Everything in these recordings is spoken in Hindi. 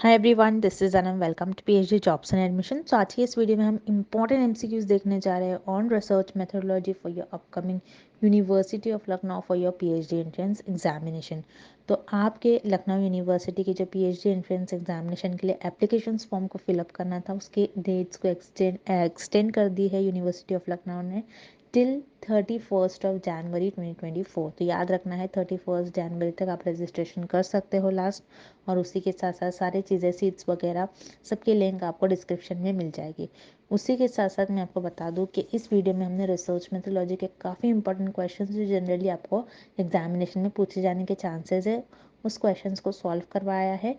Hi everyone, this is Anam. Welcome to PhD jobs and admission. तो आज की इस वीडियो में हम इंपॉर्टेंट एमसीक्यूज देखने जा रहे हैं on research methodology for your upcoming university of Lucknow for your PhD entrance examination. तो आपके लखनऊ यूनिवर्सिटी की जो पीएचडी एंट्रेंस एग्जामिनेशन के लिए एप्लीकेशन फॉर्म को फिलअप करना था, उसके डेट्स को एक्सटेंड कर दी है यूनिवर्सिटी ऑफ लखनऊ ने टिल 31 जनवरी 2024। तो याद रखना है 31 जनवरी तक आप रजिस्ट्रेशन कर सकते हो लास्ट। और उसी के साथ साथ सारी चीज़ें, सीट्स वगैरह सबकी लिंक आपको डिस्क्रिप्शन में मिल जाएगी। उसी के साथ साथ मैं आपको बता दूं कि इस वीडियो में हमने रिसर्च मेथोडोलॉजी के काफ़ी इंपॉर्टेंट क्वेश्चंस जो जनरली आपको एग्जामिनेशन में पूछे जाने के चांसेस है, उस क्वेश्चंस को सॉल्व करवाया है।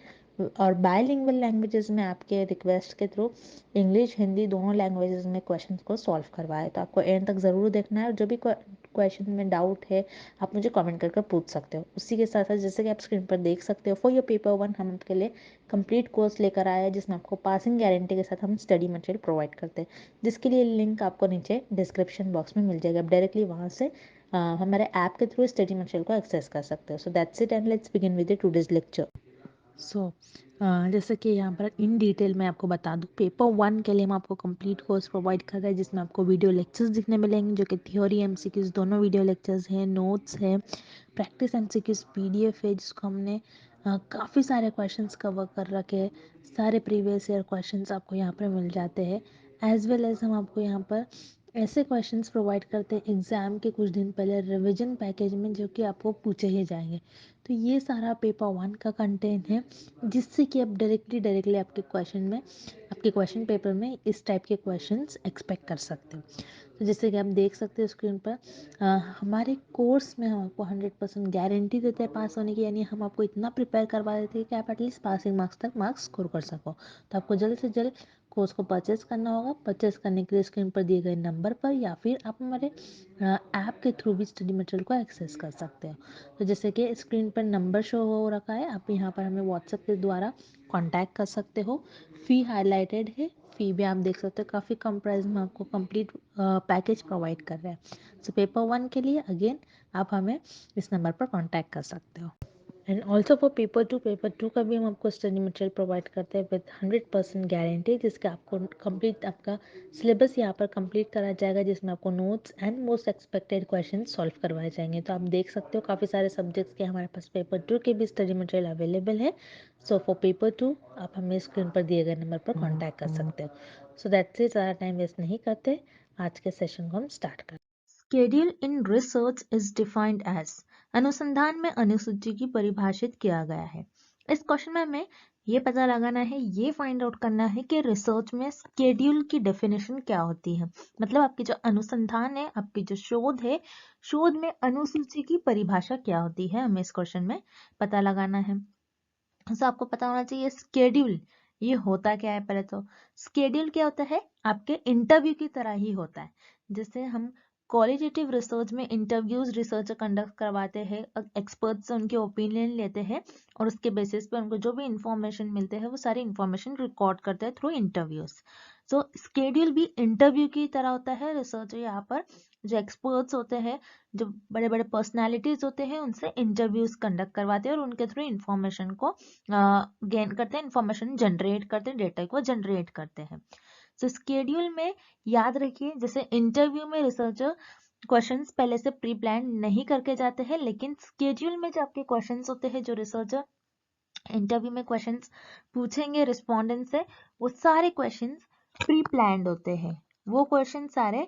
और बायलिंगुअल लैंग्वेजेस में आपके रिक्वेस्ट के थ्रू इंग्लिश हिंदी दोनों लैंग्वेजेस में क्वेश्चंस को सॉल्व करवाया है। तो आपको एंड तक ज़रूर देखना है, और जो भी क्वेश्चन में डाउट है आप मुझे कमेंट करके पूछ सकते हो। उसी के साथ साथ जैसे कि आप स्क्रीन पर देख सकते हो, फॉर योर पेपर 1 हम आपके लिए कंप्लीट कोर्स लेकर आए हैं, जिसमें आपको पासिंग गारंटी के साथ हम स्टडी मटेरियल प्रोवाइड करते हैं, जिसके लिए लिंक आपको नीचे डिस्क्रिप्शन बॉक्स में मिल जाएगा। आप डायरेक्टली वहाँ से हमारे ऐप के थ्रू स्टडी मटेरियल को एक्सेस कर सकते हो। So that's it and let's begin with the today's lecture. So जैसे कि यहाँ पर इन डिटेल मैं आपको बता दूँ, पेपर 1 के लिए हम आपको कंप्लीट कोर्स प्रोवाइड कर रहे हैं, जिसमें आपको वीडियो लेक्चर्स दिखने मिलेंगे, जो कि थ्योरी एमसीक्यूज दोनों वीडियो लेक्चर्स हैं, नोट्स हैं, प्रैक्टिस एमसीक्यूज पीडीएफ है, जिसको हमने काफ़ी सारे क्वेश्चंस कवर कर रखे हैं। सारे प्रीवियस ईयर क्वेश्चंस आपको यहाँ पर मिल जाते हैं, एज वेल एज हम आपको यहाँ पर ऐसे क्वेश्चंस प्रोवाइड करते हैं एग्ज़ाम के कुछ दिन पहले रिवीजन पैकेज में, जो कि आपको पूछे ही जाएंगे। तो ये सारा पेपर 1 का कंटेंट है, जिससे कि आप डायरेक्टली आपके क्वेश्चन पेपर में इस टाइप के क्वेश्चंस एक्सपेक्ट कर सकते हो। तो जैसे कि आप देख सकते हो स्क्रीन पर, हमारे कोर्स में हम आपको 100% गारंटी देते हैं पास होने की, यानी हम आपको इतना प्रिपेयर करवा देते हैं कि आप एटलीस्ट पासिंग मार्क्स तक मार्क्स स्कोर कर सको। तो आपको जल्द से जल्द कोर्स को परचेज करना होगा। परचेज करने के लिए स्क्रीन पर दिए गए नंबर पर या फिर आप हमारे ऐप के थ्रू भी स्टडी मटेरियल को एक्सेस कर सकते हो। तो जैसे कि स्क्रीन पर नंबर शो हो रखा है, आप यहाँ पर हमें व्हाट्सएप के द्वारा कांटेक्ट कर सकते हो। फ़ी हाईलाइटेड है, फ़ी भी आप देख सकते हो, काफ़ी कम प्राइस में आपको कंप्लीट पैकेज प्रोवाइड कर रहे हैं। सो पेपर 1 के लिए अगेन आप हमें इस नंबर पर कांटेक्ट कर सकते हो। And also for paper two का भी हम आपको स्टडी मटेरियल प्रोवाइड करते हैं विद 100% गारंटी, जिसका आपको कंप्लीट आपका सिलेबस यहाँ पर कंप्लीट करा जाएगा, जिसमें आपको notes and most expected question solve करवाए जाएंगे। तो आप देख सकते हो काफ़ी सारे सब्जेक्ट्स के हमारे पास पेपर 2 के भी स्टडी मटेरियल अवेलेबल है। सो फॉर पेपर 2 आप हमें स्क्रीन पर दिए गए नंबर पर कॉन्टैक्ट कर सकते हो। सो दैट्स इट, ज़्यादा टाइम वेस्ट नहीं करते, आज के सेशन को हम स्टार्ट करते हैं। Schedule in research is defined as, अनुसंधान में अनुसूची की परिभाषित किया गया है। इस क्वेश्चन में हमें ये पता लगाना है, ये फाइंड आउट करना है कि रिसर्च में स्केड्यूल की डेफिनेशन क्या होती है। मतलब आपकी जो अनुसंधान है, आपकी जो शोध है, शोध में अनुसूची की परिभाषा क्या होती है, हमें इस क्वेश्चन में पता लगाना है। तो आपको पता होना चाहिए स्केड्यूल ये होता क्या है। पहले तो स्केड्यूल क्या होता है, आपके इंटरव्यू की तरह ही होता है। जैसे हम क्वालिटेटिव रिसर्च में इंटरव्यूज रिसर्चर कंडक्ट करवाते हैं, एक्सपर्ट्स से उनके ओपिनियन लेते हैं, और उसके बेसिस पे उनको जो भी इंफॉर्मेशन मिलते हैं वो सारी इंफॉर्मेशन रिकॉर्ड करते हैं थ्रू इंटरव्यूज। सो स्केड्यूल भी इंटरव्यू की तरह होता है। रिसर्चर यहाँ पर जो एक्सपर्ट्स होते हैं, जो बड़े बड़े पर्सनालिटीज होते हैं, उनसे इंटरव्यूज कंडक्ट करवाते हैं और उनके थ्रू इंफॉर्मेशन को गेन करते हैं, इंफॉर्मेशन जनरेट करते हैं, डेटा को जनरेट करते हैं। सो स्केड्यूल में याद रखिए, जैसे इंटरव्यू में रिसर्चर क्वेश्चंस पहले से प्री प्लान नहीं करके जाते हैं, लेकिन स्केड्यूल में जो आपके क्वेश्चंस होते हैं, जो रिसर्चर इंटरव्यू में क्वेश्चंस पूछेंगे रिस्पोंडेंट से, वो सारे क्वेश्चंस प्री प्लान्ड होते हैं। वो क्वेश्चन सारे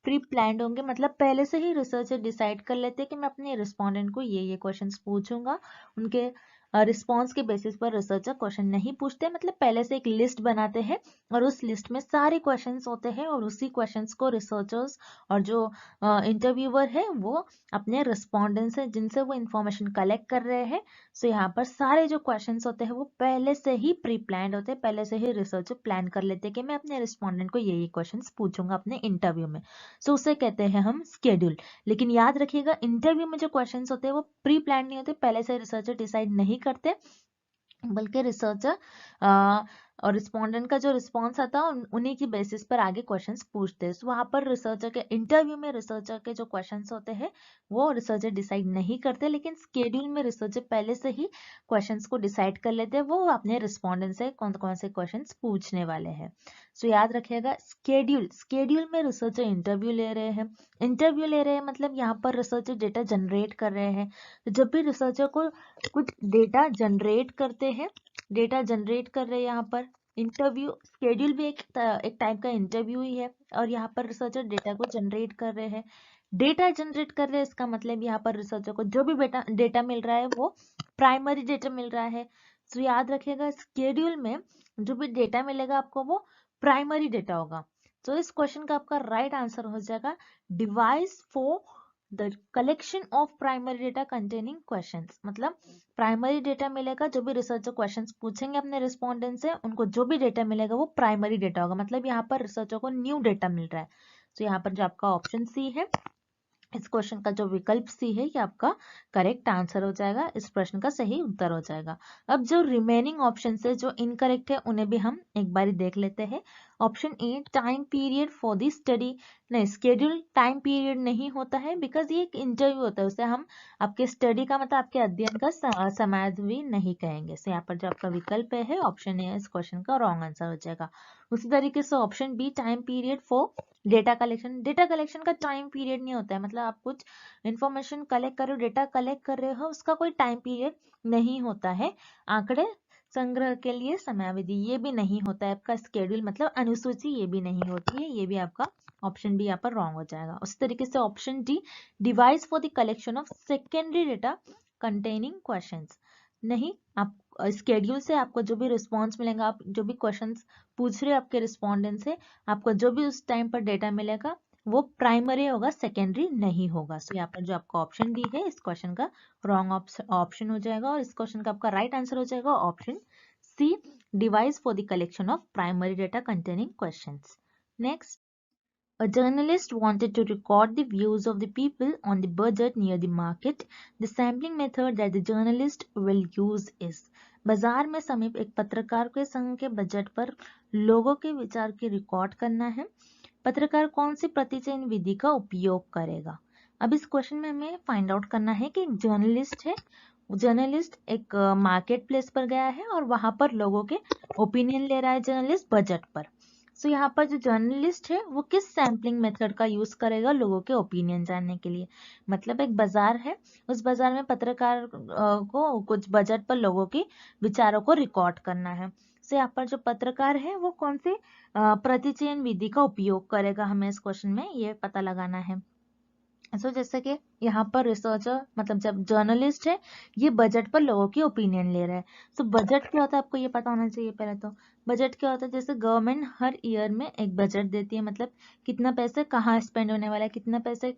प्री प्लान्ड होंगे, मतलब पहले से ही रिसर्चर डिसाइड कर लेते हैं कि मैं अपने रिस्पोंडेंट को ये क्वेश्चंस पूछूंगा। उनके रिस्पॉन्स के बेसिस पर रिसर्चर क्वेश्चन नहीं पूछते, मतलब पहले से एक लिस्ट बनाते हैं और उस लिस्ट में सारे क्वेश्चंस होते हैं, और उसी क्वेश्चंस को रिसर्चर्स और जो इंटरव्यूअर है वो अपने रिस्पोंडेंट से, जिनसे वो इंफॉर्मेशन कलेक्ट कर रहे हैं, सो यहाँ पर सारे जो क्वेश्चंस होते हैं वो पहले से ही प्री प्लान्ड होते हैं। पहले से ही रिसर्चर प्लान कर लेते हैं कि मैं अपने रिस्पोंडेंट को ये क्वेश्चंस पूछूंगा अपने इंटरव्यू में। सो उसे कहते हैं हम स्केड्यूल। लेकिन याद रखिएगा, इंटरव्यू में जो क्वेश्चंस होते हैं वो प्री प्लान नहीं होते, पहले से रिसर्चर डिसाइड नहीं करते, बल्कि रिसर्चर और रिस्पोंडेंट का जो रिस्पॉन्स आता है उन्हीं की बेसिस पर आगे क्वेश्चंस पूछते हैं। वहां पर रिसर्चर के इंटरव्यू में रिसर्चर के जो क्वेश्चंस होते हैं वो रिसर्चर डिसाइड नहीं करते, लेकिन स्केड्यूल में रिसर्चर पहले से ही क्वेश्चंस को डिसाइड कर लेते हैं, वो अपने रिस्पोंडेंट से कौन कौन से क्वेश्चंस पूछने वाले हैं। सो याद रखिएगा, स्केड्यूल में रिसर्चर इंटरव्यू ले रहे हैं मतलब यहाँ पर रिसर्चर डेटा जनरेट कर रहे हैं। तो जब भी रिसर्चर को कुछ डेटा जनरेट करते हैं, डेटा जनरेट कर रहे हैं यहाँ पर, इंटरव्यू स्केड्यूल भी एक टाइप का इंटरव्यू ही है, और यहाँ पर रिसर्चर डेटा को जनरेट कर रहे हैं। डेटा जनरेट कर रहे हैं इसका मतलब यहाँ पर रिसर्चर को जो भी डेटा मिल रहा है वो प्राइमरी डेटा मिल रहा है। तो याद रखिएगा, स्केड्यूल में जो भी डेटा मिलेगा आपको वो प्राइमरी डेटा होगा। तो इस क्वेश्चन का आपका राइट आंसर हो जाएगा device for the collection of primary data containing questions. मतलब प्राइमरी डेटा मिलेगा, जो भी रिसर्चर क्वेश्चंस पूछेंगे अपने रिस्पोंडेंट से, उनको जो भी डेटा मिलेगा वो प्राइमरी डेटा होगा। मतलब यहाँ पर रिसर्चर को न्यू डेटा मिल रहा है। तो यहाँ पर जो आपका ऑप्शन सी है, इस क्वेश्चन का जो विकल्प सी है ये आपका करेक्ट आंसर हो जाएगा, इस प्रश्न का सही उत्तर हो जाएगा। अब जो रिमेनिंग ऑप्शन है जो इनकरेक्ट है उन्हें भी हम एक बार देख लेते हैं। Option A, time period for the study. नहीं, स्केड्यूल टाइम पीरियड नहीं होता है, बिकॉज ये एक इंटरव्यू होता है, उसे हम आपके स्टडी का मतलब आपके अध्ययन का समाधि नहीं कहेंगे। सो यहाँ पर जो आपका विकल्प है ऑप्शन ए, इस क्वेश्चन का रॉन्ग आंसर हो जाएगा। उसी तरीके से option B, time period for data collection का टाइम पीरियड नहीं होता है। मतलब आप कुछ इंफॉर्मेशन कलेक्ट कर रहे हो, डेटा कलेक्ट कर रहे हो, उसका कोई टाइम पीरियड नहीं होता है। आंकड़े संग्रह के लिए समयावधि ये भी नहीं होता है। आपका स्केड्यूल मतलब अनुसूची ये भी नहीं होती है। ये भी आपका ऑप्शन बी यहाँ पर रॉन्ग हो जाएगा। उसी तरीके से option D, device for the collection of secondary data containing questions. नहीं, आप स्केड्यूल से आपको जो भी रिस्पॉन्स मिलेगा, आप जो भी क्वेश्चंस पूछ रहे हो आपके रिस्पोंडेंट से, आपको जो भी उस टाइम पर डेटा मिलेगा वो प्राइमरी होगा, सेकेंडरी नहीं होगा। सो यहाँ पर जो आपका ऑप्शन डी है इस क्वेश्चन का रॉन्ग ऑप्शन हो जाएगा, और इस क्वेश्चन का आपका राइट आंसर हो जाएगा option C, device for the collection of primary data containing questions. Next, a journalist wanted to record the views of the people on the budget near the market. The sampling method that the journalist will use is. बाजार में समीप एक पत्रकार के संघ के बजट पर लोगों के विचार की रिकॉर्ड करना है। पत्रकार कौन सी प्रतिचयन विधि का उपयोग करेगा? अब इस क्वेश्चन में हमें फाइंड आउट करना है कि एक जर्नलिस्ट है, जर्नलिस्ट एक मार्केट प्लेस पर गया है और वहां पर लोगों के ओपिनियन ले रहा है जर्नलिस्ट बजट पर। सो यहाँ पर जो जर्नलिस्ट है वो किस सैम्पलिंग मेथड का यूज करेगा लोगों के ओपिनियन जानने के लिए? मतलब एक बाजार है, उस बाजार में पत्रकार को कुछ बजट पर लोगों के विचारों को रिकॉर्ड करना है। सो यहाँ पर जो पत्रकार है वो कौन से प्रतिचयन विधि का उपयोग करेगा, हमें इस क्वेश्चन में ये पता लगाना है। जैसे कि यहाँ पर रिसर्चर मतलब जब जर्नलिस्ट है ये बजट पर लोगों की ओपिनियन ले रहा है। तो बजट क्या होता है आपको ये पता होना चाहिए पहले तो। बजट क्या होता है, जैसे गवर्नमेंट हर ईयर में एक बजट देती है, मतलब कितना पैसे कहाँ स्पेंड होने वाला है, कितना पैसे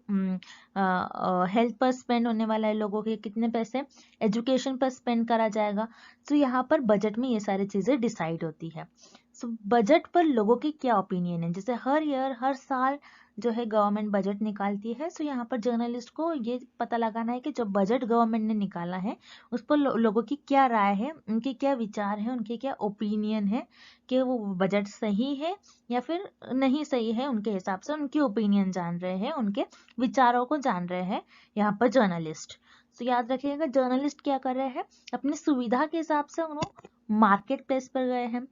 हेल्थ पर स्पेंड होने वाला है लोगों के, कितने पैसे एजुकेशन पर स्पेंड करा जाएगा। तो यहाँ पर बजट में ये सारी चीजें डिसाइड होती है। सो बजट पर लोगों की क्या ओपिनियन है, जैसे हर ईयर हर साल जो है गवर्नमेंट बजट निकालती है। सो यहाँ पर जर्नलिस्ट को ये पता लगाना है कि जो बजट गवर्नमेंट ने निकाला है उस पर लोगों की क्या राय है, उनके क्या विचार है, उनके क्या ओपिनियन है, कि वो बजट सही है या फिर नहीं सही है। उनके हिसाब से उनकी ओपिनियन जान रहे हैं, उनके विचारों को जान रहे हैं यहाँ पर जर्नलिस्ट। तो याद रखिएगा, जर्नलिस्ट क्या कर रहे हैं, अपनी सुविधा के हिसाब से उन्होंने मार्केट प्लेस पर गए हैं।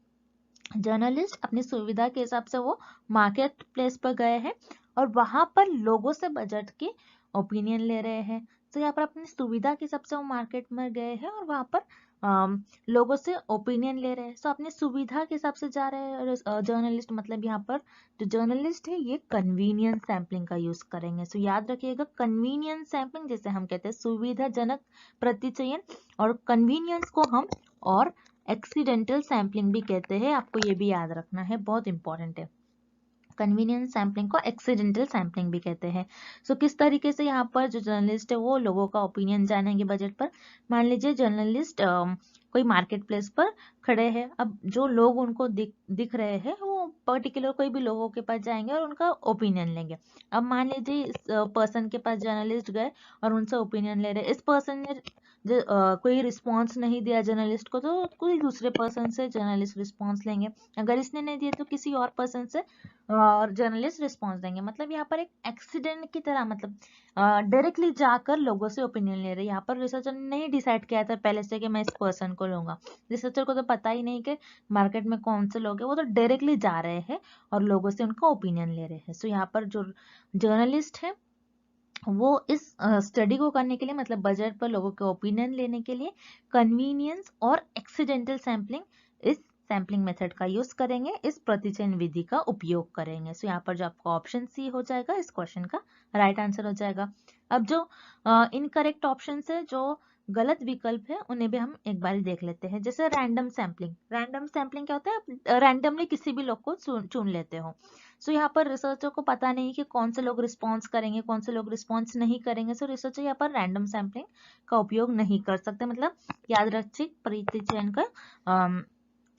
जर्नलिस्ट अपनी सुविधा के हिसाब से वो मार्केट प्लेस पर गए हैं और वहां पर लोगों से बजट के ओपिनियन ले रहे हैं। तो यहाँ पर अपनी सुविधा के हिसाब से वो मार्केट में गए हैं और वहां पर लोगों से ओपिनियन ले रहे हैं। तो अपनी सुविधा के हिसाब से जा रहे हैं जर्नलिस्ट। मतलब यहाँ पर जो जर्नलिस्ट है ये कन्वीनियंस सैम्पलिंग का यूज करेंगे। सो याद रखिएगा, कन्वीनियंस सैम्पलिंग जैसे हम कहते हैं सुविधाजनक प्रतिचयन, और कन्वीनियंस को हम और एक्सीडेंटल सैम्पलिंग भी कहते हैं। आपको ये भी याद रखना है, बहुत इंपॉर्टेंट है। कन्वीनियंस सैम्पलिंग को एक्सीडेंटल सैम्पलिंग भी कहते हैं। सो किस तरीके से यहाँ पर जो जर्नलिस्ट है वो लोगों का ओपिनियन जानेंगे बजट पर। मान लीजिए जर्नलिस्ट कोई मार्केट प्लेस पर खड़े हैं, अब जो लोग उनको दिख रहे हैं वो पर्टिकुलर कोई भी लोगों के पास जाएंगे और उनका ओपिनियन लेंगे। अब मान लीजिए इस पर्सन के पास जर्नलिस्ट गए और उनसे ओपिनियन ले रहे, इस पर्सन ने कोई रिस्पॉन्स नहीं दिया जर्नलिस्ट को तो कोई दूसरे पर्सन से जर्नलिस्ट रिस्पॉन्स लेंगे, अगर इसने नहीं दिया तो किसी और पर्सन से जर्नलिस्ट रिस्पॉन्स देंगे। मतलब यहाँ पर एक एक्सीडेंट की तरह, मतलब डायरेक्टली जाकर लोगों से ओपिनियन ले रहे हैं। यहाँ पर रिसर्चर ने नहीं डिसाइड किया था पहले से कि मैं इस पर्सन को लूंगा, रिसर्चर को तो पता ही नहीं कि मार्केट में कौन से लोग हैं, वो तो डायरेक्टली जा रहे हैं और लोगों से उनका ओपिनियन ले रहे हैं। सो यहाँ पर जो जर्नलिस्ट है वो इस स्टडी को करने के लिए, मतलब बजट पर लोगों के ओपिनियन लेने के लिए कन्वीनियंस और एक्सीडेंटल सैम्पलिंग, इस सैम्पलिंग मेथड का यूज करेंगे, इस प्रतिचयन विधि का उपयोग करेंगे। सो यहाँ पर जो आपका ऑप्शन सी हो जाएगा इस क्वेश्चन का राइट आंसर हो जाएगा। अब जो इनकरेक्ट ऑप्शन है, जो गलत विकल्प है, उन्हें भी हम एक बार देख लेते हैं। जैसे रैंडम सैम्पलिंग, रैंडम सैम्पलिंग क्या होता है, आप रैंडमली किसी भी लोग को चुन लेते हो। सो यहाँ पर रिसर्चर को पता नहीं कि कौन से लोग रिस्पॉन्स करेंगे, कौन से लोग रिस्पॉन्स नहीं करेंगे। सो रिसर्चर यहाँ पर रैंडम सैम्पलिंग का उपयोग नहीं कर सकते, मतलब यादृच्छिक प्रतिचयन का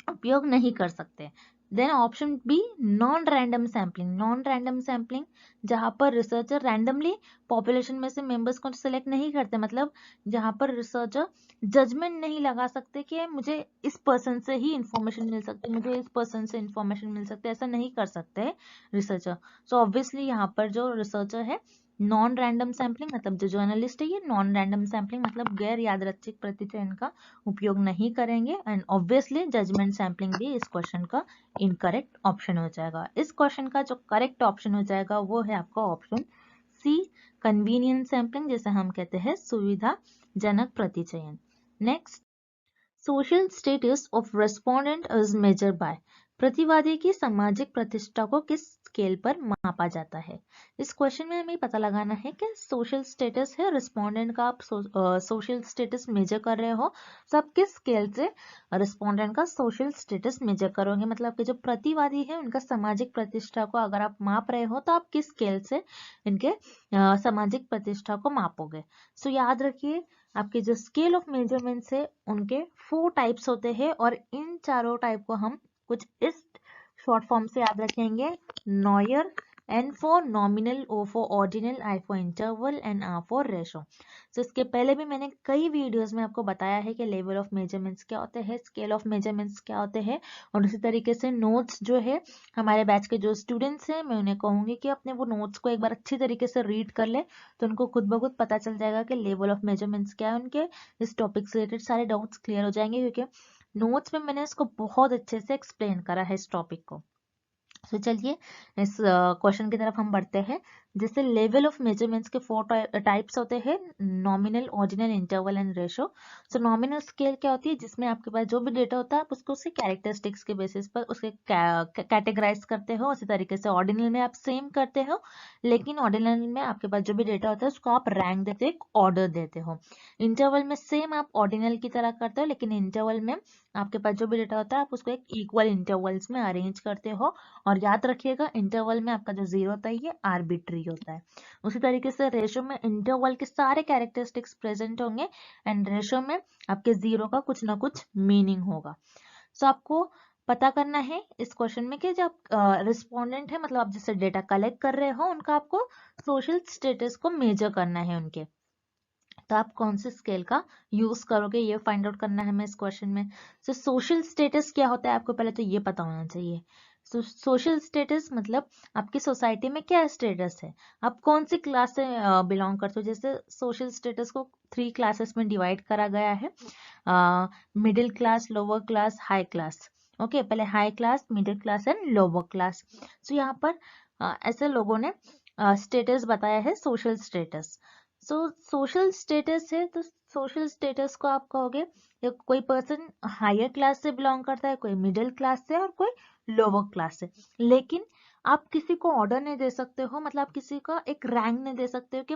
उपयोग नहीं कर सकते। Then option B non random sampling, non random sampling जहां पर रिसर्चर रैंडमली पॉपुलेशन में से मेंबर्स को सिलेक्ट नहीं करते, मतलब जहां पर रिसर्चर जजमेंट नहीं लगा सकते कि मुझे इस पर्सन से ही इंफॉर्मेशन मिल सकती है, मुझे इस पर्सन से इंफॉर्मेशन मिल सकती है, ऐसा नहीं कर सकते रिसर्चर। सो ऑब्वियसली यहाँ पर जो रिसर्चर है नॉन रैंडम सैम्पलिंग, मतलब जो जर्नलिस्ट है ये नॉन रैंडम सैम्पलिंग मतलब गैर यादृच्छिक प्रतिचयन का उपयोग नहीं करेंगे, एंड ऑब्वियसली जजमेंट सैम्पलिंग भी इस क्वेश्चन का इनकरेक्ट ऑप्शन हो जाएगा। इस क्वेश्चन का जो करेक्ट ऑप्शन हो जाएगा वो है आपका ऑप्शन सी, कन्वीनियंट सैम्पलिंग, जैसे हम कहते हैं सुविधाजनक प्रतिचयन। Next, social status of respondent is measure by, प्रतिवादी की सामाजिक प्रतिष्ठा को किस स्केल पर मापा जाता है। इस क्वेश्चन में हमें पता लगाना है कि सोशल स्टेटस है रिस्पोंडेंट का, आप सोशल स्टेटस मेजर कर रहे हो, तो आप किस स्केल से रिस्पोंडेंट का सोशल स्टेटस मेजर करोगे, मतलब कि जो प्रतिवादी है उनका सामाजिक प्रतिष्ठा को अगर आप माप रहे हो तो आप किस स्केल से इनके सामाजिक प्रतिष्ठा को मापोगे। सो याद रखिए आपके जो स्केल ऑफ मेजरमेंट्स है उनके 4 टाइप्स होते हैं, और इन चारों टाइप को हम कुछ इस शॉर्ट फॉर्म से याद रखेंगे। Noir, N for nominal, O for ordinal, I for interval and R for ratio. तो इसके पहले भी मैंने कई वीडियोस में आपको बताया है कि लेवल ऑफ मेजरमेंट्स क्या होते हैं, स्केल ऑफ मेजरमेंट्स क्या होते हैं, और उसी तरीके से नोट्स जो है हमारे बैच के जो स्टूडेंट्स हैं मैं उन्हें कहूंगी कि अपने वो नोट्स को एक बार अच्छी तरीके से रीड कर ले, तो उनको खुद ब खुद पता चल जाएगा कि लेवल ऑफ मेजरमेंट्स क्या है उनके। इस टॉपिक से रिलेटेड सारे डाउट्स क्लियर हो जाएंगे, क्योंकि नोट्स में मैंने इसको बहुत अच्छे से एक्सप्लेन करा है इस टॉपिक को। तो चलिए इस क्वेश्चन की तरफ हम बढ़ते हैं। जैसे लेवल ऑफ मेजरमेंट्स के 4 टाइप्स होते हैं, nominal, ordinal, interval and ratio. So nominal scale क्या होती है, जिसमें आपके पास जो भी डेटा होता है आप उसको उसके कैरेक्टरिस्टिक्स के बेसिस पर उसके कैटेगराइज करते हो। उसी तरीके से ऑर्डिनल में आप सेम करते हो, लेकिन ऑर्डिनल में आपके पास जो भी डेटा होता है उसको आप रैंक देते हो, एक ऑर्डर देते हो। इंटरवल में सेम आप ऑर्डिनल की तरह करते हो, लेकिन इंटरवल में आपके पास जो भी डेटा होता है आप उसको एक इक्वल इंटरवल्स में अरेंज करते हो। और याद रखिएगा इंटरवल में आपका जो जीरो होता है ये आर्बिट्री होता है। उसी तरीके से रेशो में इंटरवल के सारे कैरेक्टरिस्टिक्स प्रेजेंट होंगे, एंड रेशो में आपके जीरो का कुछ ना कुछ मीनिंग होगा। सो आपको पता करना है इस क्वेश्चन में कि जब रिस्पोंडेंट है, मतलब आप जिससे डेटा कलेक्ट कर रहे हो उनका आपको सोशल स्टेटस को मेजर करना है उनके, तो आप कौन से स्केल का यूज करोगे ये फाइंड आउट करना है हमें इस क्वेश्चन में। सो सोशल स्टेटस क्या होता है आपको पहले तो ये पता होना चाहिए। सोशल स्टेटस मतलब आपकी सोसाइटी में क्या स्टेटस है, आप कौन सी क्लास से बिलोंग करते हो। जैसे सोशल स्टेटस को 3 क्लासेस में डिवाइड करा गया है, middle class, lower class, high class. Okay, पहले high class, middle class and lower class. So यहाँ पर ऐसे लोगों ने स्टेटस बताया है, social status. So social status है तो सोशल स्टेटस को आप कहोगे कोई पर्सन हायर क्लास से बिलोंग करता है, कोई मिडिल क्लास से, और कोई लोअर क्लास से। लेकिन आप किसी को ऑर्डर नहीं दे सकते हो, मतलब आप किसी का एक रैंक नहीं दे सकते हो कि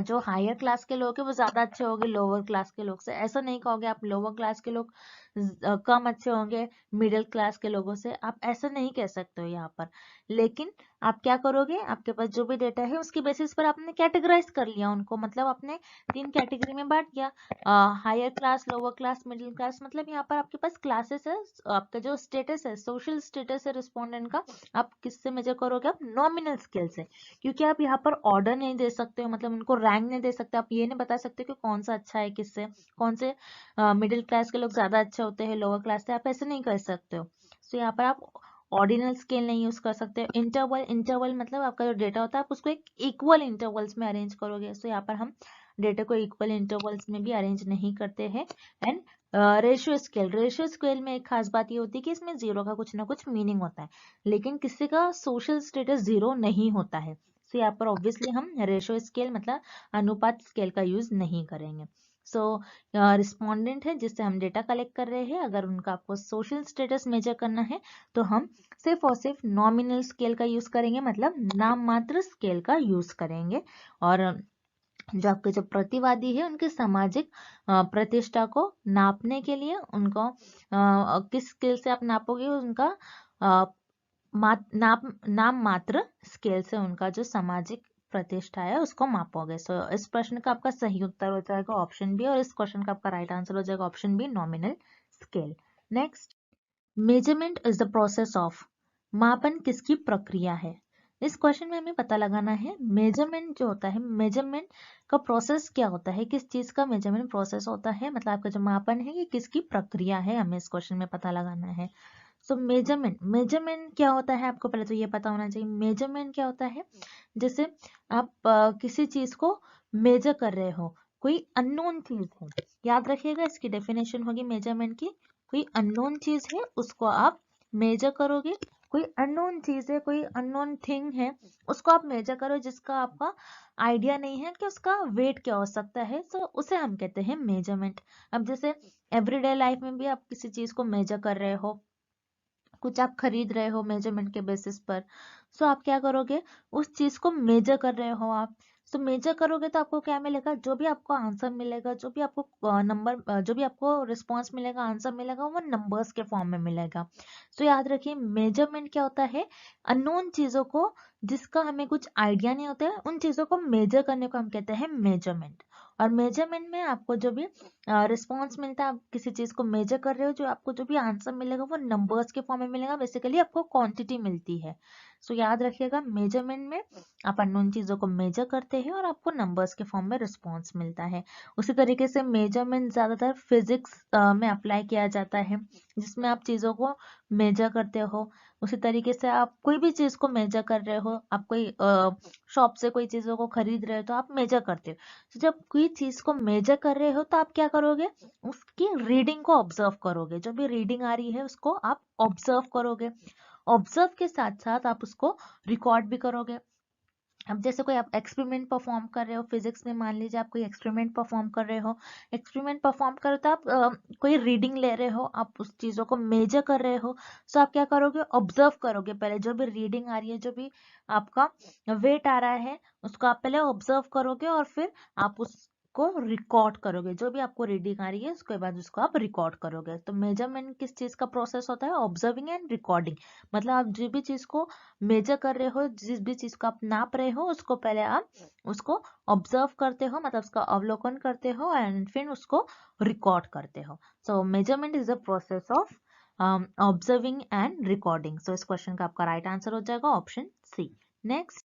जो हायर क्लास के लोग हैं वो ज्यादा अच्छे होंगे लोअर क्लास के लोग से, ऐसा नहीं कहोगे। आप लोअर क्लास के लोग कम अच्छे होंगे मिडिल क्लास के लोगों से, आप ऐसा नहीं कह सकते हो यहाँ पर। लेकिन आप क्या करोगे, आपके पास जो भी डेटा है उसकी बेसिस पर आपने कैटेगराइज कर लिया उनको, मतलब आपने 3 कैटेगरी में बांट दिया, higher class, lower class, middle class. मतलब यहाँ पर आपके पास क्लासेस है, आपका जो स्टेटस है, सोशल स्टेटस है रिस्पोंडेंट का, आप किससे मेजर करोगे, आप नॉमिनल स्केल से। क्योंकि आप यहाँ पर ऑर्डर नहीं दे सकते हो, मतलब उनको रैंक नहीं दे सकते, आप ये नहीं बता सकते कि कौन सा अच्छा है किससे, कौन से मिडिल क्लास के लोग ज्यादा अच्छे होते हैं लोअर क्लास से, आप ऐसे नहीं कर सकते हो। तो यहाँ पर आप ऑर्डिनल स्केल नहीं यूज कर सकते। इंटरवल, इंटरवल मतलब आपका जो डेटा होता है आप उसको एक इक्वल इंटरवल्स में अरेंज करोगे। तो यहाँ पर हम डेटा को इक्वल इंटरवल्स में भी अरेंज नहीं करते हैं। And ratio scale, ratio scale में एक खास बात ये होती है कि इसमें जीरो का कुछ ना कुछ मीनिंग होता है, लेकिन किसी का सोशल स्टेटस जीरो नहीं होता है। तो यहाँ पर ऑब्वियसली हम रेशियो स्केल मतलब अनुपात स्केल का यूज नहीं करेंगे। सो रिस्पोंडेंट है जिससे हम डेटा कलेक्ट कर रहे हैं, अगर उनका आपको सोशल स्टेटस मेजर करना है तो हम सिर्फ और सिर्फ नॉमिनल स्केल का यूज करेंगे, मतलब नाम मात्र स्केल का यूज करेंगे। और जो आपके जो प्रतिवादी है उनकी सामाजिक प्रतिष्ठा को नापने के लिए उनको किस स्केल से आप नापोगे, उनका नाम मात्र स्केल से उनका जो सामाजिक प्रतिष्ठा है उसको मापोगे। सो इस प्रश्न का आपका सही उत्तर हो जाएगा ऑप्शन बी, और इस क्वेश्चन का आपका राइट आंसर हो जाएगा option B, nominal scale. Next, measurement is the process of, मापन किसकी प्रक्रिया है। इस क्वेश्चन में हमें पता लगाना है मेजरमेंट जो होता है, मेजरमेंट का प्रोसेस क्या होता है, किस चीज का मेजरमेंट प्रोसेस होता है, मतलब आपका जो मापन है ये किसकी प्रक्रिया है, हमें इस क्वेश्चन में पता लगाना है। सो मेजरमेंट, मेजरमेंट क्या होता है आपको पहले तो ये पता होना चाहिए। मेजरमेंट क्या होता है, जैसे आप किसी चीज को मेजर कर रहे हो, कोई अननोन चीज है, याद रखिएगा इसकी डेफिनेशन होगी मेजरमेंट की, कोई अननोन चीज है उसको आप मेजर करोगे, कोई अननोन चीज है, कोई अननोन थिंग है उसको आप मेजर करो, जिसका आपका आइडिया नहीं है कि उसका वेट क्या हो सकता है, तो उसे हम कहते हैं मेजरमेंट। अब जैसे एवरीडे लाइफ में भी आप किसी चीज को मेजर कर रहे हो, कुछ आप खरीद रहे हो मेजरमेंट के बेसिस पर, सो आप क्या करोगे, उस चीज को मेजर कर रहे हो आप। सो मेजर करोगे तो आपको क्या मिलेगा, जो भी आपको आंसर मिलेगा, जो भी आपको नंबर, जो भी आपको रिस्पॉन्स मिलेगा, आंसर मिलेगा, वो नंबर्स के फॉर्म में मिलेगा। सो याद रखिए मेजरमेंट क्या होता है, अननोन चीजों को, जिसका हमें कुछ आइडिया नहीं होता है, उन चीजों को मेजर करने को हम कहते हैं मेजरमेंट। और मेजरमेंट में आपको जो भी रिस्पॉन्स मिलता है, आप किसी चीज को मेजर कर रहे हो, जो आपको जो भी आंसर मिलेगा वो नंबर्स के फॉर्म में मिलेगा, बेसिकली आपको क्वांटिटी मिलती है। सो याद रखिएगा मेजरमेंट में आप अननोन चीजों को मेजर करते हैं और आपको नंबर्स के फॉर्म में रिस्पॉन्स मिलता है। उसी तरीके से मेजरमेंट ज्यादातर फिजिक्स में अप्लाई किया जाता है, जिसमें आप चीजों को मेजर करते हो। उसी तरीके से आप कोई भी चीज को मेजर कर रहे हो, आप कोई शॉप से कोई चीजों को खरीद रहे हो तो आप मेजर करते हो। तो जब कोई चीज को मेजर कर रहे हो तो आप क्या करोगे, उसकी रीडिंग को ऑब्जर्व करोगे, जो भी रीडिंग आ रही है उसको आप ऑब्जर्व करोगे। ऑब्जर्व के साथ साथ आप उसको रिकॉर्ड भी करोगे। अब जैसे कोई आप एक्सपेरिमेंट परफॉर्म कर रहे हो फिजिक्स में, मान लीजिए आप कोई एक्सपेरिमेंट परफॉर्म कर रहे हो, एक्सपेरिमेंट परफॉर्म कर रहे हो तो आप कोई रीडिंग ले रहे हो, आप उस चीजों को मेजर कर रहे हो। सो आप क्या करोगे, ऑब्जर्व करोगे, पहले जो भी रीडिंग आ रही है, जो भी आपका वेट आ रहा है उसको आप पहले ऑब्जर्व करोगे और फिर आप उसको रिकॉर्ड करोगे, जो भी आपको रीडिंग आ रही है उसके बाद उसको आप रिकॉर्ड करोगे। तो मेजरमेंट किस चीज का प्रोसेस होता है, ऑब्जर्विंग एंड रिकॉर्डिंग। मतलब आप जो भी चीज को मेजर कर रहे हो, जिस भी चीज को आप नाप रहे हो, उसको पहले आप उसको ऑब्जर्व करते हो, मतलब उसका अवलोकन करते हो एंड फिर उसको रिकॉर्ड करते हो। So measurement is the process of observing and recording. So इस क्वेश्चन का आपका राइट आंसर हो जाएगा option C. Next,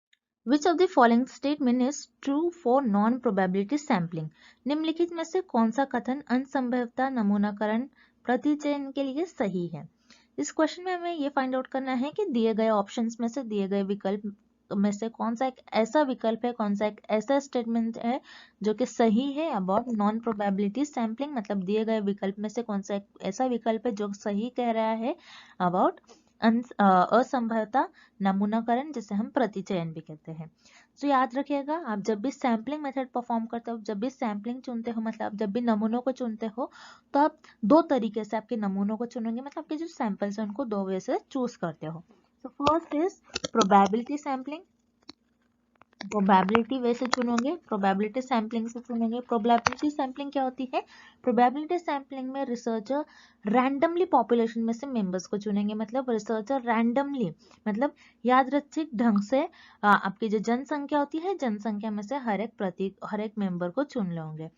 which of the following statement is true for non probability sampling. निम्नलिखित में से कौन सा कथन असंभवता नमूनाकरण प्रतिचयन के लिए सही है। इस क्वेश्चन में हमें ये फाइंड आउट करना है कि दिए गए ऑप्शंस में से, दिए गए विकल्प में से कौन सा एक ऐसा विकल्प है, कौन सा एक ऐसा स्टेटमेंट है जो कि सही है अबाउट नॉन प्रोबेबिलिटी सैम्पलिंग। मतलब दिए गए विकल्प में से कौन सा एक ऐसा विकल्प है जो सही कह रहा है अबाउट असंभवता नमूनाकरण, जिसे हम प्रतिचयन भी कहते हैं। तो याद रखिएगा, आप जब भी सैम्पलिंग मेथड परफॉर्म करते हो, जब भी सैम्पलिंग चुनते हो, मतलब आप जब भी नमूनों को चुनते हो, तो आप दो तरीके से आपके नमूनों को चुनेंगे, मतलब आपके जो सैंपल्स हैं उनको दो वे से चूज करते हो। तो first is probability sampling probability वैसे चुनोगे, प्रोबेबिलिटी सैम्पलिंग से चुनोगे। प्रोबेबिलिटी सैम्पलिंग क्या होती है? प्रोबेबिलिटी सैम्पलिंग में रिसर्चर रैंडमली पॉपुलेशन में से मेंबर्स को चुनेंगे। मतलब रिसर्चर रैंडमली, मतलब यादृच्छिक ढंग से आपकी जो जनसंख्या होती है, जनसंख्या में से हर एक मेंबर को चुन लोगे।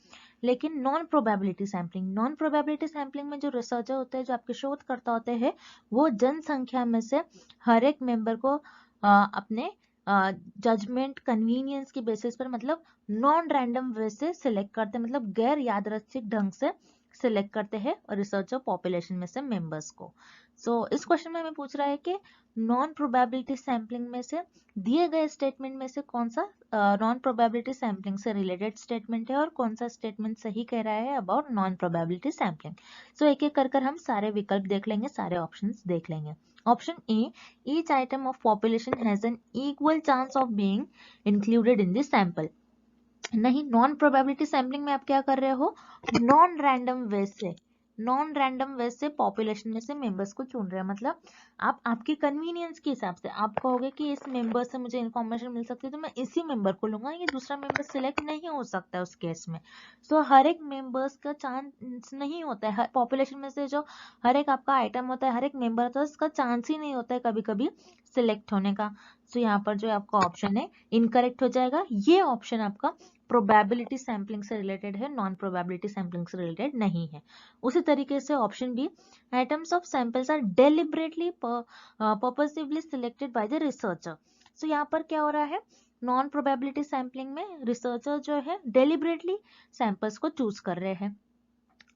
लेकिन नॉन प्रोबेबिलिटी सैम्पलिंग में जो रिसर्चर होते हैं, जो आपके शोधकर्ता होते हैं, वो जनसंख्या में से हर एक मेंबर को अपने जजमेंट कन्वीनियंस की बेसिस पर, मतलब नॉन रैंडम वे से सिलेक्ट करते हैं, मतलब गैर यादृच्छिक ढंग से सिलेक्ट करते हैं रिसर्चर पॉपुलेशन में से मेंबर्स को। इस क्वेश्चन में हमें पूछ रहा है कि नॉन प्रोबेबिलिटी सैम्पलिंग में से दिए गए स्टेटमेंट में से कौन सा नॉन प्रोबेबिलिटी सैम्पलिंग से रिलेटेड स्टेटमेंट है और कौन सा स्टेटमेंट सही कह रहा है अबाउट नॉन प्रोबेबिलिटी सैम्पलिंग। एक एक कर हम सारे विकल्प देख लेंगे, सारे ऑप्शंस देख लेंगे। Option A, each item of population has an equal chance of being included in the sample। नहीं, नॉन प्रोबेबिलिटी सैम्पलिंग में आप क्या कर रहे हो? नॉन रैंडम वे से पॉपुलेशन में से मेंबर्स को चुन रहे हैं। मतलब आप आपके कन्वीनियंस के हिसाब से आप कहोगे कि इस मेंबर से मुझे इन्फॉर्मेशन मिल सकती है तो मैं इसी मेंबर को लूंगा, ये दूसरा मेंबर सिलेक्ट नहीं हो सकता है उस केस में। हर एक मेंबर्स का चांस नहीं होता है, पॉपुलेशन में से जो हर एक आपका आइटम होता है, हर एक मेंबर होता है, उसका चांस ही नहीं होता है कभी कभी सिलेक्ट होने का। यहाँ पर जो आपका ऑप्शन है इनकरेक्ट हो जाएगा। ये ऑप्शन आपका प्रोबेबिलिटी सैम्पलिंग से रिलेटेड है, नॉन प्रोबेबिलिटी सैम्पलिंग से रिलेटेड नहीं है। उसी तरीके से option B, items of samples are deliberately purposively selected by the researcher. यहाँ पर क्या हो रहा है? नॉन प्रोबेबिलिटी सैम्पलिंग में रिसर्चर जो है डेलिबरेटली सैंपल्स को चूज कर रहे हैं।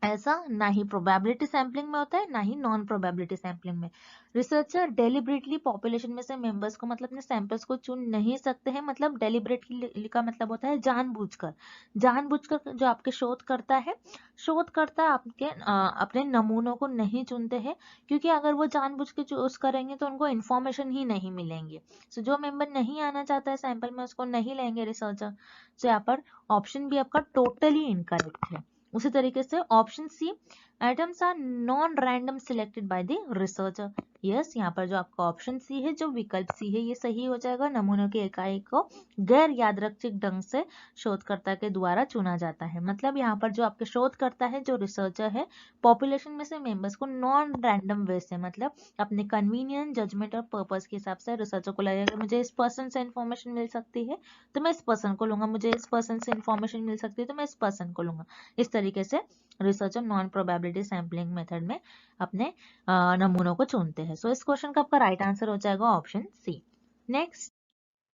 ऐसा ना ही प्रोबेबिलिटी सैम्पलिंग में होता है, ना ही नॉन प्रोबेबिलिटी सैम्पलिंग में। रिसर्चर डेलिबरेटली पॉपुलेशन में से मेंबर्स को, मतलब अपने सैंपल्स को चुन नहीं सकते हैं। मतलब डेलिबरेटली का मतलब होता है जानबूझकर जो आपके शोधकर्ता आपके अपने नमूनों को नहीं चुनते हैं, क्योंकि अगर वो जानबूझ के चूज करेंगे तो उनको इन्फॉर्मेशन ही नहीं मिलेंगे। जो मेंबर नहीं आना चाहता है सैंपल में, उसको नहीं लेंगे रिसर्चर। यहाँ पर ऑप्शन भी आपका टोटली इनकरेक्ट है। उसी तरीके से option C, items are non random selected by the researcher. Yes, यहाँ पर जो आपका ऑप्शन सी है, जो विकल्प सी है, ये सही हो जाएगा। नमूनों की इकाई को गैर यादृच्छिक ढंग से शोधकर्ता के द्वारा चुना जाता है। मतलब यहाँ पर जो आपके शोधकर्ता है, जो रिसर्चर है, पॉपुलेशन में से मेंबर्स को नॉन रैंडम वे से, मतलब अपने कन्वीनियंस, जजमेंट और पर्पस के हिसाब से रिसर्चर को लगेगा मुझे इस पर्सन से इन्फॉर्मेशन मिल सकती है तो मैं इस पर्सन को लूंगा, मुझे इस पर्सन से इन्फॉर्मेशन मिल सकती है तो मैं इस पर्सन को लूंगा। इस तरीके से researcher non probability sampling method में अपने नमूनों को चुनते हैं। इस क्वेश्चन का आपका राइट आंसर हो जाएगा option C. Next,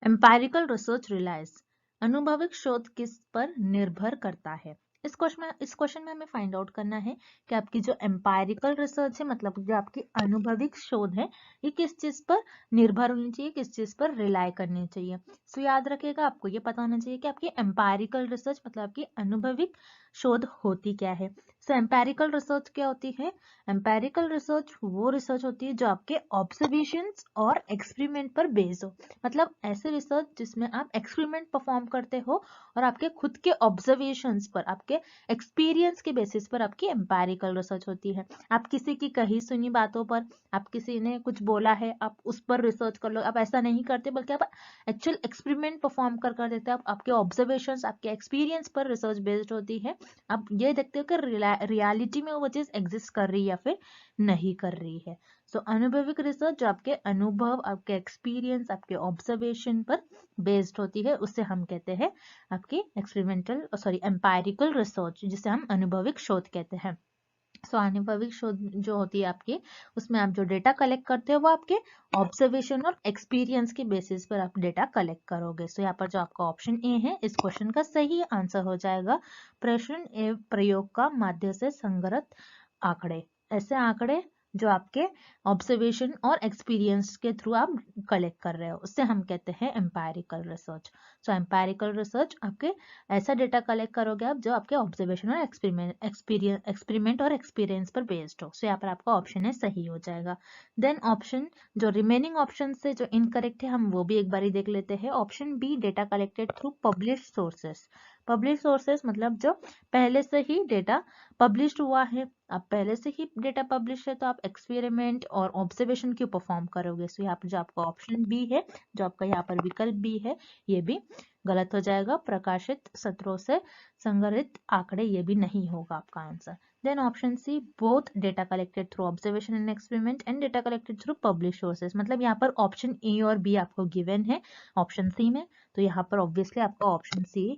empirical research relies, अनुभविक शोध किस पर निर्भर करता है? इस क्वेश्चन में हमें फाइंड आउट करना है कि आपकी जो एम्पायरिकल रिसर्च है, मतलब जो आपकी अनुभविक शोध है, ये किस चीज पर निर्भर होनी चाहिए, किस चीज पर रिलाय करनी चाहिए। याद रखिएगा, आपको ये पता होना चाहिए कि आपकी एम्पायरिकल रिसर्च मतलब आपकी अनुभविक शोध होती क्या है। एम्पेरिकल रिसर्च क्या होती है? एम्पेरिकल रिसर्च वो रिसर्च होती है जो आपके ऑब्जर्वेशंस और एक्सपेरिमेंट पर बेस्ड हो। मतलब ऐसे रिसर्च जिसमें आप एक्सपेरिमेंट परफॉर्म करते हो और आपके खुद के ऑब्जर्वेशंस पर, आपके एक्सपीरियंस के बेसिस पर आपकी एम्पेरिकल रिसर्च होती है। आप किसी की कही सुनी बातों पर, आप किसी ने कुछ बोला है, आप उस पर रिसर्च कर लो, आप ऐसा नहीं करते बल्कि आप एक्चुअल एक्सपेरिमेंट परफॉर्म कर देते हैं। आप आपके ऑब्जर्वेशंस, आपके एक्सपीरियंस पर रिसर्च बेस्ड होती है। आप ये देखते हो कि रियलिटी में वो चीज एग्जिस्ट कर रही है या फिर नहीं कर रही है। अनुभविक रिसर्च जो आपके अनुभव, आपके एक्सपीरियंस, आपके ऑब्जर्वेशन पर बेस्ड होती है, उससे हम कहते हैं आपकी एम्पायरिकल रिसर्च, जिसे हम अनुभविक शोध कहते हैं। अनुभविक शोध जो होती है आपकी, उसमें आप जो डेटा कलेक्ट करते हो वो आपके ऑब्जर्वेशन और एक्सपीरियंस के बेसिस पर आप डेटा कलेक्ट करोगे। यहाँ पर जो आपका ऑप्शन ए है, इस क्वेश्चन का सही आंसर हो जाएगा प्रश्न एवं प्रयोग का माध्य से संग्रहित आंकड़े। ऐसे आंकड़े जो आपके ऑब्जर्वेशन और एक्सपीरियंस के थ्रू आप कलेक्ट कर रहे हो, उससे हम कहते हैं एम्पायरिकल रिसर्च। एम्पायरिकल रिसर्च आपके ऐसा डेटा कलेक्ट करोगे आप जो आपके ऑब्जर्वेशन और एक्सपेरिमेंट और एक्सपीरियंस पर बेस्ड हो। यहाँ पर आपका ऑप्शन है सही हो जाएगा। देन ऑप्शन जो रिमेनिंग ऑप्शन से जो इनकरेक्ट है, हम वो भी एक बार देख लेते हैं। Option B, data collected through publish sources. Publish sources मतलब जो पहले से ही डेटा पब्लिश हुआ है। अब पहले से ही डेटा पब्लिश है तो आप एक्सपेरिमेंट और ऑब्जर्वेशन क्यों परफॉर्म करोगे। सो यहाँ पर जो आपका ऑप्शन बी है, जो आपका यहाँ पर विकल्प बी है, ये भी गलत हो जाएगा। प्रकाशित सत्रों से संग्रहित आंकड़े, ये भी नहीं होगा आपका answer. Then option C, both data collected through observation and experiment and data collected through publish sources. मतलब यहाँ पर ऑप्शन ए और बी आपको गिवन है ऑप्शन सी में, तो यहाँ पर ऑब्वियसली आपका ऑप्शन सी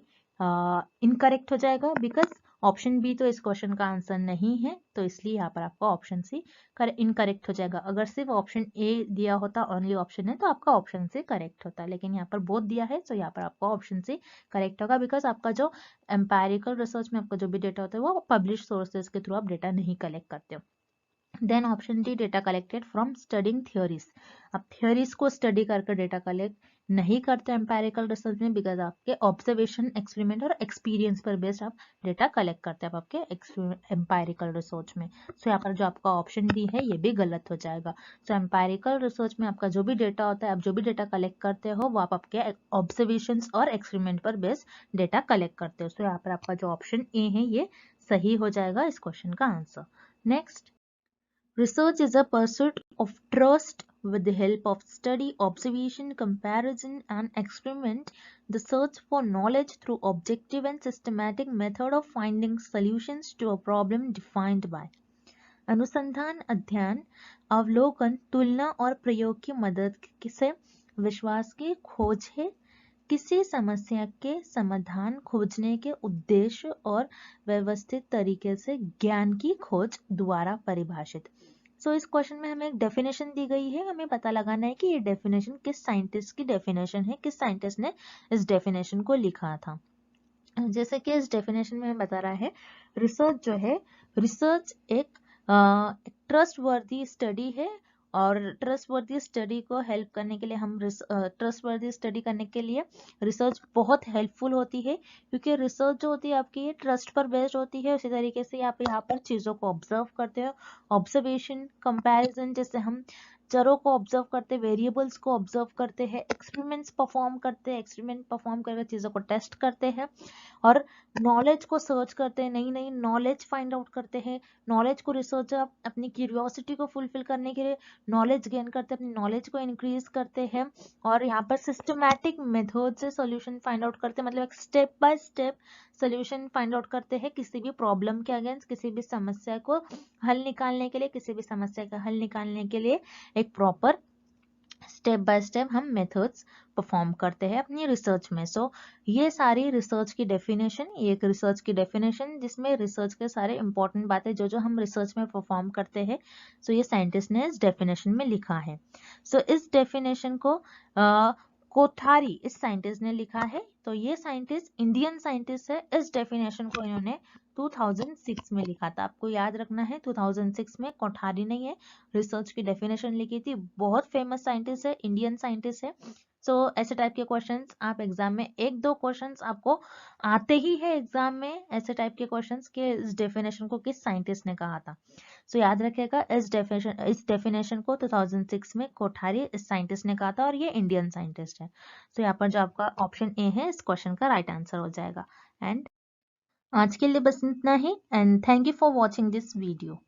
इनकरेक्ट हो जाएगा, बिकॉज ऑप्शन बी तो इस क्वेश्चन का आंसर नहीं है, तो इसलिए यहाँ पर आपका ऑप्शन सी इनकरेक्ट हो जाएगा। अगर सिर्फ ऑप्शन ए दिया होता, ओनली ऑप्शन है, तो आपका ऑप्शन सी करेक्ट होता, लेकिन यहाँ पर बोथ दिया है, तो यहाँ पर आपका ऑप्शन सी करेक्ट होगा, बिकॉज आपका जो एम्पेरिकल रिसर्च में आपका जो भी डेटा होता है वो पब्लिश सोर्सेज के थ्रू आप डेटा नहीं कलेक्ट करते हो। Then option D, data collected from studying theories. आप थियोरीज को स्टडी करके डेटा कलेक्ट नहीं करते एम्पेरिकल रिसर्च में, बिकॉज आपके ऑब्जर्वेशन, एक्सपेरिमेंट और एक्सपीरियंस पर बेस्ड आप डेटा कलेक्ट करते हैं आपके एम्पेरिकल रिसर्च में। सो यहाँ पर जो आपका ऑप्शन डी है ये भी गलत हो जाएगा। सो एम्पेरिकल रिसर्च में आपका जो भी डेटा होता है, आप जो भी डेटा कलेक्ट करते हो, वो आप आपके ऑब्जर्वेशन और एक्सपेरिमेंट पर बेस्ड डेटा कलेक्ट करते हो। सो यहाँ पर आपका जो ऑप्शन ए है ये सही हो जाएगा इस क्वेश्चन का answer. Next, research is a pursuit of trust with the help of study, observation, comparison, and experiment. The search for knowledge through objective and systematic method of finding solutions to a problem defined by. अनुसंधान, अध्ययन, अवलोकन, तुलना और प्रयोग की मदद से विश्वास की खोज है। किसी समस्या के समाधान खोजने के उद्देश्य और व्यवस्थित तरीके से ज्ञान की खोज द्वारा परिभाषित। सो इस क्वेश्चन में हमें एक डेफिनेशन दी गई है, हमें पता लगाना है कि ये डेफिनेशन किस साइंटिस्ट की डेफिनेशन है, किस साइंटिस्ट ने इस डेफिनेशन को लिखा था। जैसे कि इस डेफिनेशन में बता रहा है, रिसर्च जो है, रिसर्च एक ट्रस्ट वर्दी स्टडी है, और ट्रस्ट वर्दी स्टडी को हेल्प करने के लिए हम ट्रस्ट वर्दी स्टडी करने के लिए रिसर्च बहुत हेल्पफुल होती है, क्योंकि रिसर्च जो होती है आपकी ये ट्रस्ट पर बेस्ड होती है। उसी तरीके से आप यहाँ पर चीज़ों को ऑब्जर्व करते हो, ऑब्जर्वेशन, कंपैरिजन, जैसे हम चरों को ऑब्जर्व करते हैं, वेरिएबल्स को ऑब्जर्व करते हैं, एक्सपेरिमेंट्स परफॉर्म करते हैं, एक्सपेरिमेंट परफॉर्म करके चीज़ों को टेस्ट करते हैं, और नॉलेज को सर्च करते हैं, नई नई नॉलेज फाइंड आउट करते हैं। नॉलेज को रिसर्च अपनी क्यूरियोसिटी को फुलफिल करने के लिए नॉलेज गेन करते हैं, अपनी नॉलेज को इंक्रीज करते हैं, और यहाँ पर सिस्टमैटिक मेथड से सॉल्यूशन फाइंड आउट करते हैं, मतलब एक step by step solution find out करते हैं किसी भी प्रॉब्लम के अगेंस्ट, किसी भी समस्या को हल निकालने के लिए, किसी भी समस्या का हल निकालने के लिए एक प्रॉपर स्टेप बाय स्टेप हम मेथड्स परफॉर्म करते हैं अपनी रिसर्च में। सो ये सारी रिसर्च की डेफिनेशन, ये एक रिसर्च की डेफिनेशन जिसमें रिसर्च के सारे इंपॉर्टेंट बातें जो जो हम रिसर्च में परफॉर्म करते हैं, सो ये साइंटिस्ट ने इस डेफिनेशन में लिखा है। सो इस डेफिनेशन को कोठारी इस साइंटिस्ट ने लिखा है, तो ये साइंटिस्ट इंडियन साइंटिस्ट है। इस डेफिनेशन को इन्होंने 2006 में लिखा था, आपको याद रखना है 2006 में, कोठारी नहीं है, रिसर्च की डेफिनेशन लिखी थी। बहुत फेमस साइंटिस्ट है, इंडियन साइंटिस्ट है। सो ऐसे टाइप के क्वेश्चंस आप एग्जाम में, एक दो क्वेश्चंस आपको आते ही है एग्जाम में, ऐसे टाइप के क्वेश्चंस के इस डेफिनेशन को किस साइंटिस्ट ने कहा था। सो याद रखिएगा, इस डेफिनेशन को 2006 में कोठारी इस साइंटिस्ट ने कहा था, और ये इंडियन साइंटिस्ट है। सो यहाँ पर जो आपका ऑप्शन ए है इस क्वेश्चन का राइट आंसर हो जाएगा। एंड आज के लिए बस इतना ही, and thank you for watching this video.